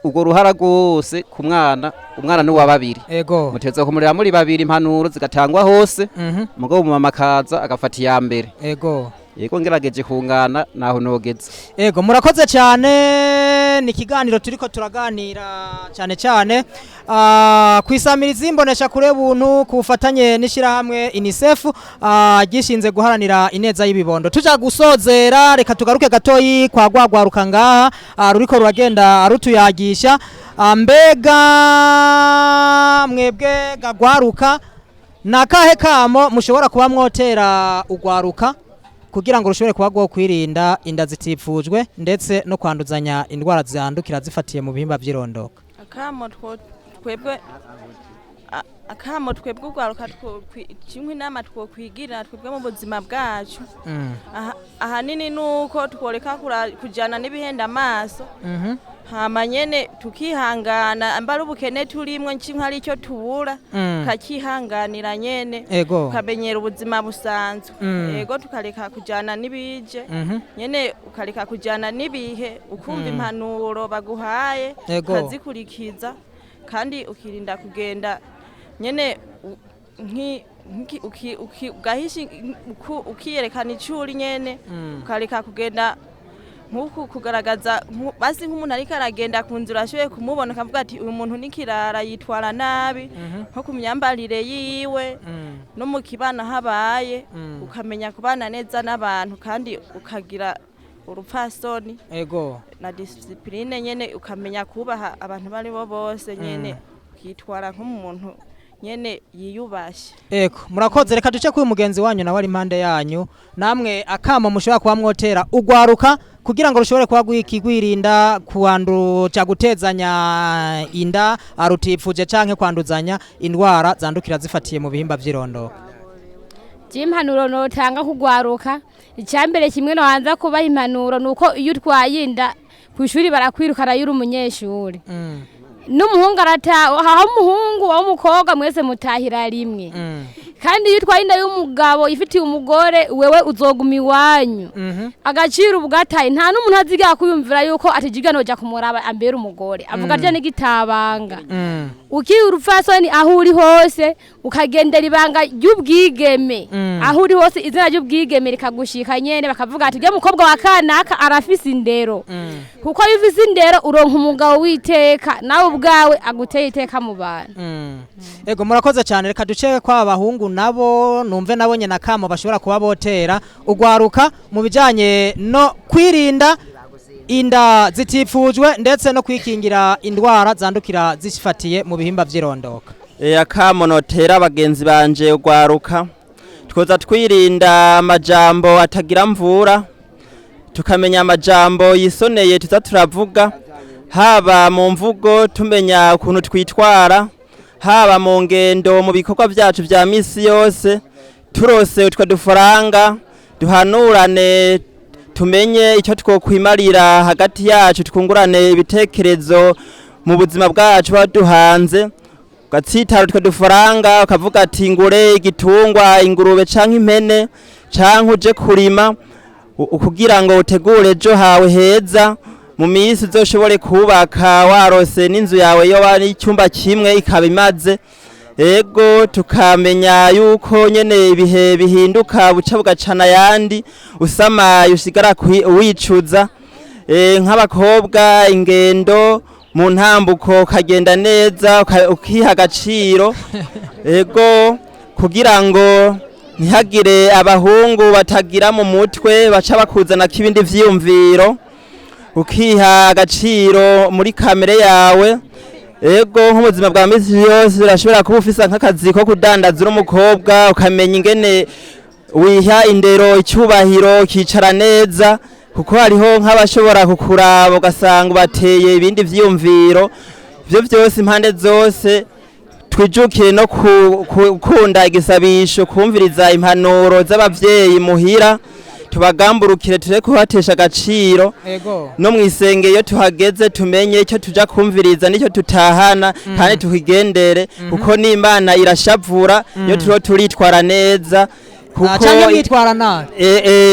urwo ruhara rwose ku mwana umwana ni wa babiri ego muteza kumurera muri babiri impanuro zigatangwa hose mugabo mu mama akaza agafata iya mbere ego yego ngerageje kungana naho nogeze ego murakoze cyane ni kiganiro turiko turaganira cyane cyane kwisamiriza imbonesha kure buntu kufatanye n'ishirahamwe UNICEF gishinze guharanira ineza y'ibibondo tuja gusozera reka tugaruke gatoyi kwa gwagwaruka ngaha ruriko ruragenda arutuyagisha mbega mwebwe gagwaruka nakahe kamo mushobora kuba mwotera ugwaruka kugira ngo rushobore kuba gwo kwirinda inda zitifujwe ndetse no kwanduzanya indwara zandukira zifatiye mu bihimba by'irondoka akamo twebwe ugwaruka kimwe nama twokwigira twebwe mu buzima bwacu ahanini nuko tworeka kujana n'ibihenda amaso hama nyene tukihangana ambara ubukene turimwe nkinka ari cyo tubura kakihanganira nyene ukamenyera ubuzima busanzwe yego tukareka kujana nibije nyene ukareka kujana nibihe ukumva impanuro baguhaye ukazikurikiza kandi ukirinda kugenda nyene ugahishi ukiyerekana icuri nyene ukareka kugenda nkuko kugaragaza basi nk'umuntu ariko aragenda ku nzira ashoboye kumubona akavuga ati uyu muntu nikirara yitwara nabi nko ku myambarire yiwe no mu kibana habaye ukamenya kubana neza n'abantu kandi ukagira urupfasoni na discipline nyene ukamenya kubaha abantu bari bo bose nyene ukitwara nk'umuntu nyene yiyubashye eko murakoze reka duce kuri mugenzi wanyu nawe ari impande yanyu namwe akama mushobora kuba mwotera ugwaruka kugira ngo rushobore kuba gwikigwirinda kuanduca gutezanya inda arutifuje canke kwanduzanya indwara zandukira zifatiye mu bihimba by'irondoka impanuro notanga kugwaruka icyambere kimwe no hanza kuba impanuro nuko iyo twayinda kwishuri barakwirukana yuri umunyeshuri n'umuhungu arataha aho umuhungu wa umukobwa mwese mutahira rimwe kandi iyo twayinda y'umugabo ifitiye umugore wewe uzoguma iwanyu agaciro ubugataye nta n'umuntu aziga kuyumvira yuko atijigano noja kumuraba ambera umugore avuga rya n'igitabanga ukiye urufasoni aho uri hose ukagendera ibanga ry'ubwigeme aho uri hose izina ry'ubwigeme rikagushika nyene bakavuga ati rya mukobwa wa kanaka arafise indero kuko iyo ufise indero uronka umugabo witeka nawe ubwawe aguteye iteka mu bantu ego murakoze cyane reka duce kwa abahungu nabo numve nabo nyene nakamo bashobora kuba botera ugwaruka mu bijanye no kwirinda inda zitifujwe ndetse no kwikingira indwara zandukira zifatiye mu bihimba by'irondoka akamo notera abagenzi banje ugwaruka twoza twirinda amajambo atagira mvura tukamenya amajambo yisoneye tuza turavuga haba mu mvugo tumenya ukuntu twitwara haba mu ngendo mu bikorwa byacu vya misi yose turose utwa dufaranga duhanurane tumenye icyo twokwimarira hagati yacu twungurane ibitekerezo mu buzima bwacu baduhanze gatsitara utwa dufaranga ukavuga ati ngure igitungwa ingurube canke impene canke uje kurima ukugira ngo utegure ejo hawe heza mu minsi uzoshobore kubaka warose n'inzu yawe yo bari icyumba kimwe ikaba imaze ego tukamenya yuko nyene ibihe bihinduka buca bugacana yandi usamaye usigara wicuza nk'abakobwa ingendo mu ntambuko kagenda neza ukiha agaciro ego kugira ngo ntihagire abahungu batagira mu mutwe baca bakuzana k'ibindi vyiyumviro ukiha agaciro muri kamere yawe ego nk'ubuzima bwa misi yose urashobora kuba ufise nk'akazi ko kudandaza n'umukobwa ukamenya ingene wiha indero icyubahiro kicara neza kuko hariho nk'abashobora kukuraba ugasanga bateye ibindi vyiyumviro byo byose impande zose twijukire no gukunda igisabisho kumviriza impanuro z'abavyeyi muhira tubagamburukire ture kuhatesha agaciro no mwisenge iyo tuhageze tumenye icyo tuja kumviriza nicyo tutahana kandi tukigendere kuko n'Imana irashavura iyo turo turitwara neza cyangwa mwitwara nabi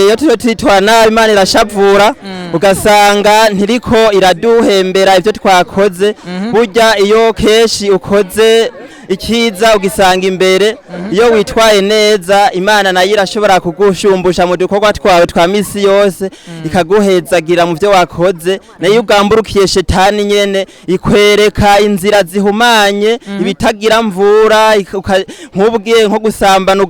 iyo turo twitwara nabi Imana irashavura ugasanga ntiriko iraduhembera ivyo twakoze burya iyo keshi ukoze ikiza ugisanga imbere iyo witwaye neza Imana nayo irashobora kugushumbusha mu dukorwa twawe twa misi yose ikaguhezagira mu byo wakoze nayo ugamburukiye shetani nyene ikwereka inzira zihumanye ibitagira mvura nk'ubwiye nko gusambana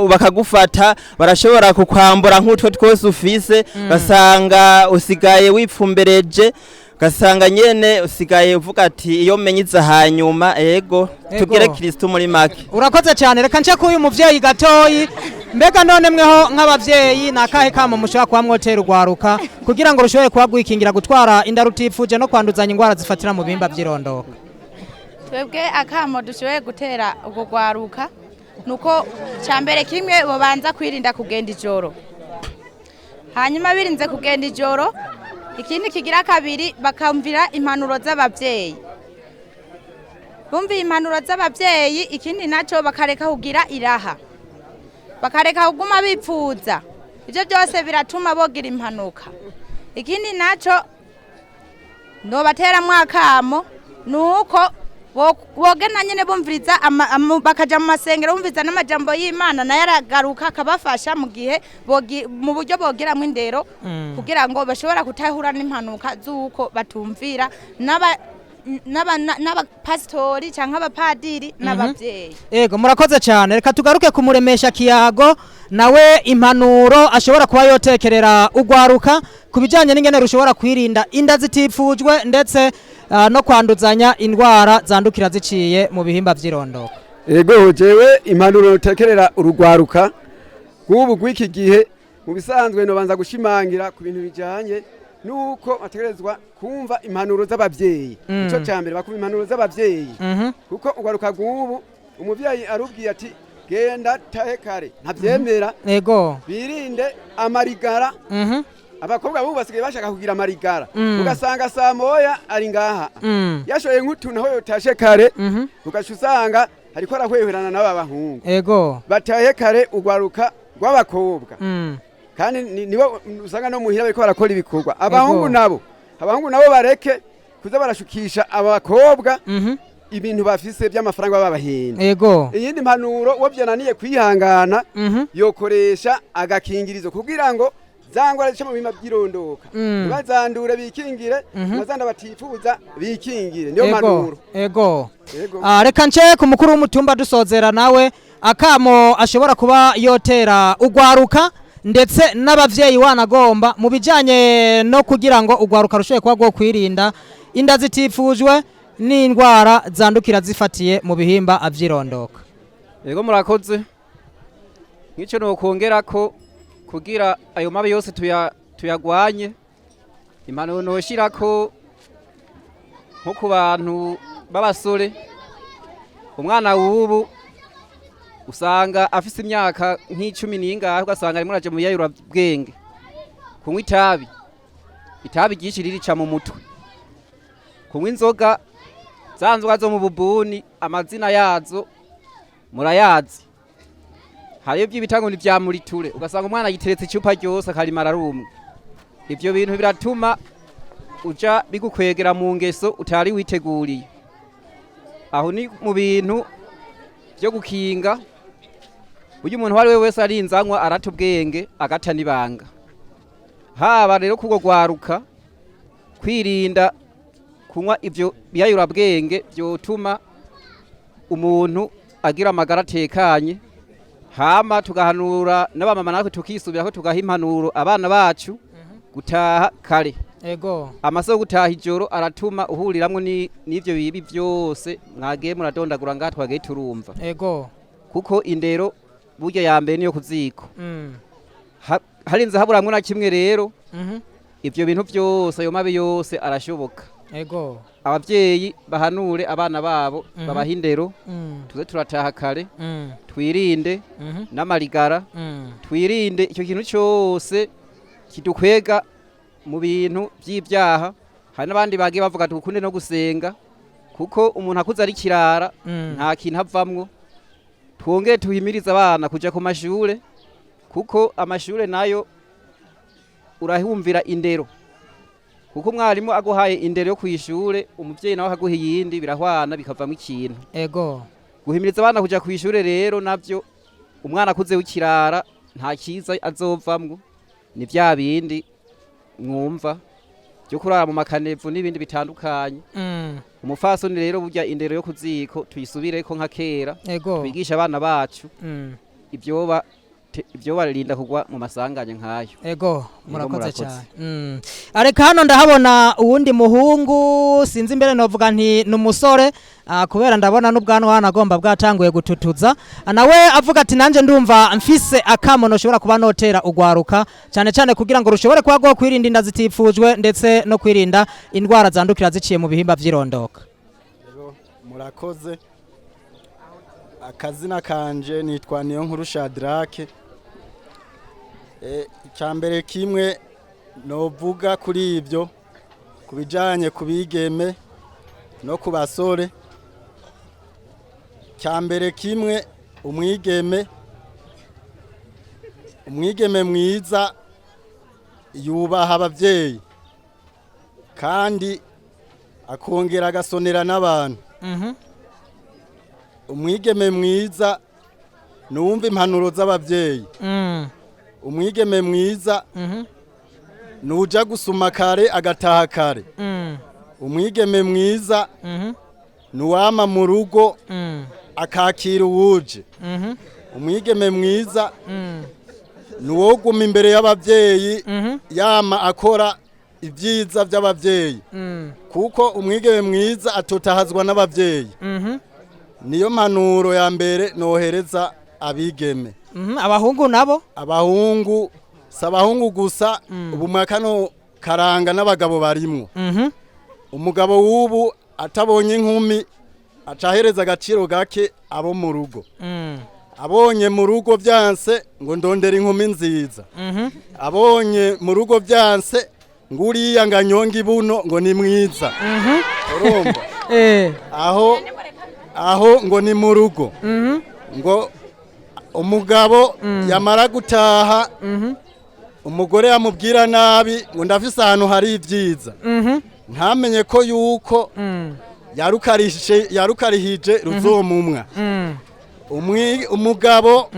bakagufata barashobora kukwambura nk'utwo twose ufise basanga usigaye wipfumbereje gasanga nyene usigaye uvuga ati iyo menyiza hanyuma ego tugire Kristo muri make. Urakoze cyane reka nce kuyu muvyeyi gatoyi mbega none mweho nk'abavyeyi nakahe kama mushaka kwa mwotera urwaruka kugira ngo rushobore kuhagwikingira gutwara inda rutifuje no kwanduzanya ingwara zifatira mu bihimba by'irondoka. Twebwe akamo dushoboye gutera ubwo rwaruka nuko cyambere kimwe bobanza kwirinda kugenda ijoro hanyuma birinze kugenda ijoro ikindi kigira kabiri bakamvira impanuro z'abavyeyi bumviye impanuro z'abavyeyi ikindi naco bakareka kugira iraha bakareka kuguma bipfuza ivyo byose biratuma bogira impanuka ikindi naco no batera mwakamo nuko bogena nyene bumviriza bakaja mu masengero bumviriza n'amajambo y'Imana nayo aragaruka akabafasha mu gihe mu buryo bogiramwe indero kugira ngo bashobora kutahura n'impanuka z'uko batumvira n'abapasitori cyangwa abapadiri n'abavyeyi. Ego murakoze cyane reka tugaruke kumuremesha kiyago nawe impanuro ashobora kuba yotekerera ugwaruka kubijanye n'ingene rushobora kwirinda inda zitifujwe ndetse no kwanduzanya indwara zandukira ziciye mu bihimba by'irondoka. Ego jewe impanuro tekerera urugwaruka kubu gwiki gihe mu bisanzwe no banza gushimangira ku bintu bijanye nuko bategerezwa kumva impanuro z'abavyeyi ico cyambere bakumva impanuro z'abavyeyi kuko ugwaruka gubu umuvyeyi arubwiye ati genda tahe kare ntavyemera ego birinde amarigara abakobwa bubu basigaye bashaka kugira amarigara ugasanga saa moya ari ngaha yashoye nk'utuntu aho yotashe kare ugaca usanga hariko arahwehwerana n'aba bahungu ego batahe kare ugwaruka rw'abakobwa kandi nibo usanga no muhira bariko barakora ibikorwa abahungu nabo bareke kuza barashukisha abakobwa ibintu bafise by'amafaranga babahenda ego iyindi mpanuro wo byananiye kwihangana yokoresha agakingirizo kugira ngo zangwa cyo mu bima by'irondoka bazandure bikingire bazanda batifuza bikingire niyo mpanuro ego reka nce ku mukuru w'umutumba dusozera nawe akamo ashobora kuba yotera ugwaruka ndetse n'abavyeyi wanagomba mu bijanye no kugira ngo ugwaruka rushoye kwa gwo kwirinda inda zitifujwe n'indwara zandukira zifatiye mu bihimba avyirondoka. Yego murakoze nk'icyo no kongera ko kugira ayo mabi yose tuyagwanye impanuro noshira ko nko ku bantu b'abasore umwana wubu usanga afise imyaka nk'icumi n'ingahe ugasanga arimo araje mu yayura bwenge kunywa itabi ryinshi ririca mu mutwe kunywa inzoga za nzoga zo mu bubuni amazina yazo murayazi hariyo by'ibitangoni vya muriture ugasanga umwana yiteretse icupa ryose akarimara rumwe ivyo bintu biratuma uja bigukwegera mu ngeso utari witeguriye aho ni mu bintu byo gukinga uyu muntu wari we wese arinzanywa aratubwenge agata nibanga haba rero kugo gwaruka kwirinda kunywa ivyo biyayura bwenge byotuma umuntu agira amagara atekanye hama tugahanura n'abamama natwe tukisubira ko tugaha impanuro abana bacu gutaha kare ego amaso gutaha ijoro aratuma uhuriramwe n'ivyo bibi byose mwagiye muradondagura ngaha twagiye turumva ego kuko indero burya yambere niyo kuziko harinze haburamwe na kimwe rero ivyo bintu byose ayo mabi yose arashoboka ego abavyeyi bahanure abana babo babaha indero tuze turataha kare twirinde n'amarigara twirinde icyo kintu cyose kidukwega mu bintu by'ibyaha hari n'abandi bagiye bavuga tukunde no gusenga kuko umuntu akuze ari kirara nta kintu avamwo twongere tuhimiriza abana kuja ku mashure kuko amashure nayo urahumvira indero kuko umwarimu aguhaye indero yo kwishure umuvyeyi nawe akaguha iyindi birahwana bikavamo ikintu ego guhimiriza abana kuja kwishure rero navyo umwana akuze w'ikirara nta kiza azovamwo ni vya bindi mwumva byo kurara mu makanevu n'ibindi bitandukanye umufasoni rero burya indero yo kuziko tuyisubireko nka kera twigisha abana bacu ibyo barinda kugwa mu masanganya nkayo ego murakoze cyane areka hano ndahabona uwundi muhungu sinzi imbere novuga nti numusore kubera ndabona n'ubwanwa agomba bwatanguye gututuza nawe avuga ati nanje ndumva mfise akamono ushobora kuba notera ugwaruka cyane cyane kugira ngo rushobore kuba go kwirinda inda zitifujwe ndetse no kwirinda indwara zandukira ziciye mu bihimba vyirondoka. Murakoze. Akazina kanje nitwa Niyonkuru Shadrake. Icyambere kimwe novuga kuri ibyo kubijanye kubigeme no kubasore. Cyambere kimwe umwigeme mwiza yubaha abavyeyi kandi akongera agasonera n'abantu. Umwigeme mwiza nuwumva impanuro z'abavyeyi. Umwigeme mwiza nuja gusuma kare agataha kare. Umwigeme mwiza nuwama mu rugo akakira uwuje. Umwigeme mwiza nuwoguma imbere y'abavyeyi yama akora ibyiza by'abavyeyi kuko umwigeme mwiza atotahazwa n'abavyeyi. Niyo mpanuro ya mbere nohereza abigeme. Abahungu nabo? Abahungu sabahungu gusa ubumwe kano karanga n'abagabo barimwo. Umugabo wubu atabonye inkumi acahereza agaciro gake abo mu rugo. Abonye mu rugo byanse ngo ndondera inkumi nziza. Abonye mu rugo byanse nguriya nganyonga ibuno ngo ni mwiza. Urumva? Aho ngo ni mu rugo. Ngo umugabo yamara gutaha umugore yamubwira nabi ngo ndafise ahantu hari ibyiza. Ntamenye ko yuko yarukarihije ruzomumwa. Umugabo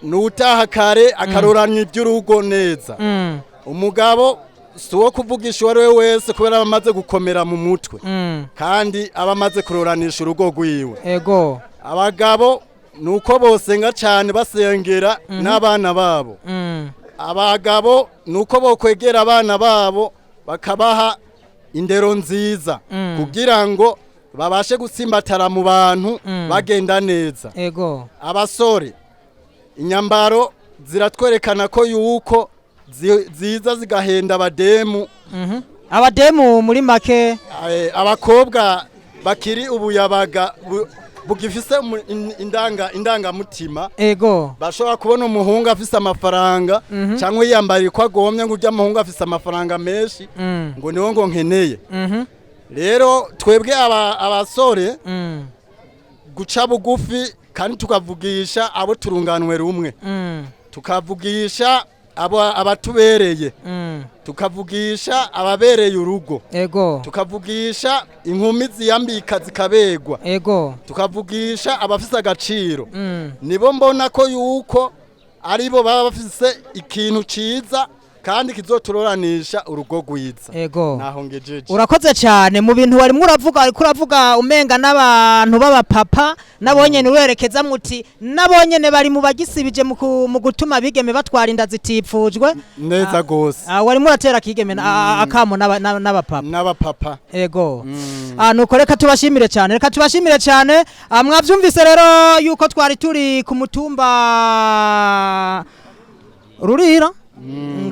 nutaha kare akaroranya iby'urugo neza. Umugabo suwo kuvugisha uwo wese kubera bamaze gukomera mu mutwe kandi abamaze kuroranisha urugo rwiwe. Ego abagabo nuko bosenga cyane basengera n'abana babo. Abagabo nuko bokwegera abana babo bakabaha indero nziza kugira ngo babashe gutsimbatara mu bantu bagenda neza. Ego abasore inyambaro ziratwerekana ko yuko ziza zigahenda abademu. Abademu muri make abakobwa bakiri ubuyabaga bugifise indangamutima. Ego bashobora kubona umuhungu afise amafaranga cyangwa yiyambariye ko agomye ngo ujya umuhungu afise amafaranga menshi ngo niwo ngo nkeneye. Rero twebwe abasore guca bugufi kandi tukavugisha abo turunganwe rumwe. Tukavugisha abatubereye. Tukavugisha ababereye urugo. Ego tukavugisha inkumi ziyambika zikabegwa. Ego tukavugisha abafise agaciro. Nibo mbona ko yuko aribo baba bafise ikintu ciza kandi kizoturoranisha urugo rwiza. Ego naho ngejeje. Urakoze cyane mu bintu wari uravuga umenga n'abantu baba papa nabonye nuwerekeza muti nabonye ne bari mu bagisibije mu gutuma bigeme batwara inda zitifujwe neza gose. Wari muratera kigeme akamo n'abapapa. Ego nuko reka tubashimire cyane. Mwavyumvise rero yuko twari turi ku mutumba Rurira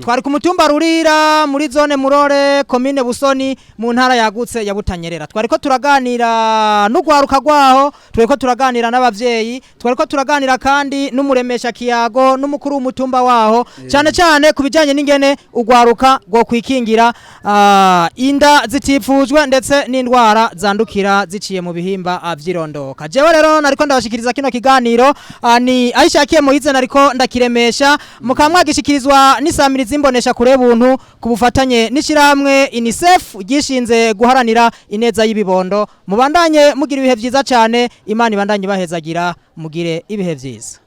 twari ku mutumba Rurira muri zone Murore komine Busoni mu ntara yagutse ya Butanyerera twari ko turaganira n'ugwaruka rwaho twari ko turaganira n'abavyeyi twari ko turaganira kandi n'umuremesha kiyago n'umukuru w'umutumba waho cyane cyane kubijanye n'ingene ugwaruka gwo kwikingira inda zitifujwe ndetse n'indwara zandukira ziciye mu bihimba vyirondoka jewe rero nariko ndabashikiriza kino kiganiro ni Aishakiye Moize nariko ndakiremesha mukamwagishikirizwa n'isamiriza imbonesha kure buntu ku bufatanye n'ishiramwe UNICEF gishinze guharanira ineza y'ibibondo mubandanye mugira ibihe vyiza cyane Imana ibandanye bahezagira mugire ibihe vyiza